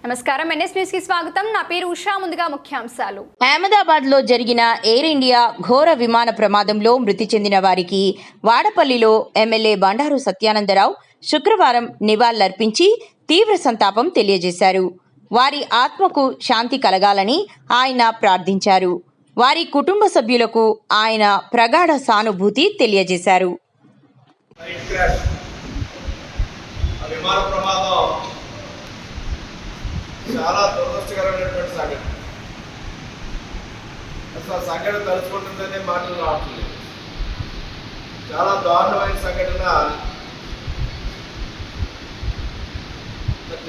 నమస్కారం, NS news కి స్వాగతం. నా పేరు ఉషా. ముందుగా ముఖ్యాంశాలు. అహ్మదాబాద్ లో జరిగిన ఎయిర్ ఇండియా ఘోర విమాన ప్రమాదంలో మృతి చెందిన వారికి వాడపల్లిలో ఎమ్మెల్యే బండారు సత్యానందరావు శుక్రవారం నివాళులర్పించి తీవ్ర సంతాపం తెలియజేశారు. వారి ఆత్మకు శాంతి కలగాలని ఆయన ప్రార్థించారు. వారి కుటుంబ సభ్యులకు ఆయన ప్రగాఢ సానుభూతి తెలియజేశారు. చాలా దురదృష్టకరమైనటువంటి సంఘటన. అసలు ఆ సంఘటన తలుచుకుంటుందనే మాటలు రావట్లేదు. చాలా దారుణమైన సంఘటన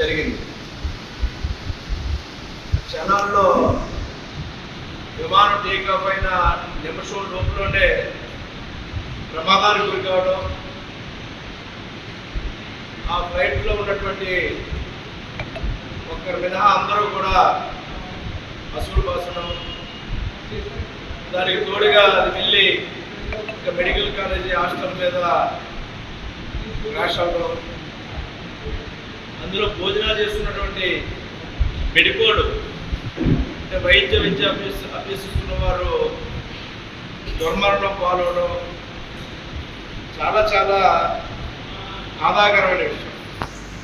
జరిగింది. క్షణాల్లో విమానం టేకాఫ్ అయిన నిమిషం లోపలనే ప్రమాదానికి గురి కావడం, ఆ ఫ్లైట్లో ఉన్నటువంటి ఒక్కరి మినహా అందరూ కూడా అసలు బాసడం, దానికి తోడుగా అది వెళ్ళి ఒక మెడికల్ కాలేజీ హాస్టల్ మీద క్రాష్ అవడం, అందులో భోజనాలు చేస్తున్నటువంటి మెడికోలు అంటే వైద్య విద్య అభ్యసిస్తున్న వారు దుర్మరణం పాల్గొనడం చాలా చాలా ఆదాకరమైన విషయం.